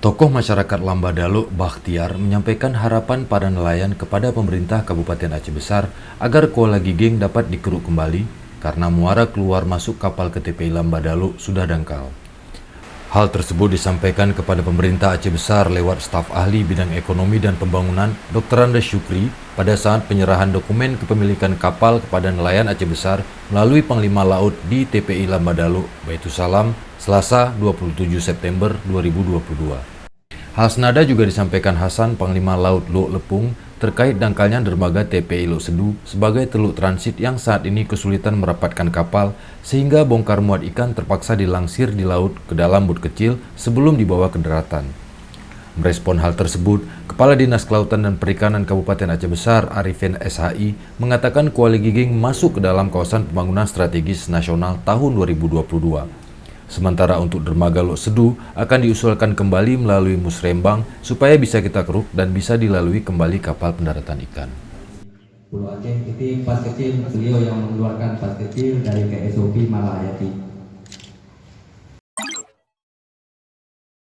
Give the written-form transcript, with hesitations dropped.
Tokoh masyarakat Lambadalo, Bakhtiar, menyampaikan harapan para nelayan kepada pemerintah Kabupaten Aceh Besar agar Kuala Giging dapat dikeruk kembali karena muara keluar masuk kapal ke TPI Lambadalo sudah dangkal. Hal tersebut disampaikan kepada pemerintah Aceh Besar lewat staf ahli bidang ekonomi dan pembangunan Dr. Andes Syukri pada saat penyerahan dokumen kepemilikan kapal kepada nelayan Aceh Besar melalui Panglima Laut di TPI Lambadalo, Baitussalam, Selasa 27 September 2022. Hal senada juga disampaikan Hasan Panglima Laut Lok Lepung terkait dangkalnya dermaga TPI Lok Sedu sebagai teluk transit yang saat ini kesulitan merapatkan kapal sehingga bongkar muat ikan terpaksa dilangsir di laut ke dalam bot kecil sebelum dibawa ke daratan. Merespon hal tersebut, Kepala Dinas Kelautan dan Perikanan Kabupaten Aceh Besar Arifin SHI mengatakan Kuala Giging masuk ke dalam kawasan pembangunan strategis nasional tahun 2022. Sementara untuk dermaga Lok Sedu akan diusulkan kembali melalui Musrembang supaya bisa kita keruk dan bisa dilalui kembali kapal pendaratan ikan. Pulau Aceh, itu pas kecil beliau yang mengeluarkan pas kecil dari KSOP Malahayati.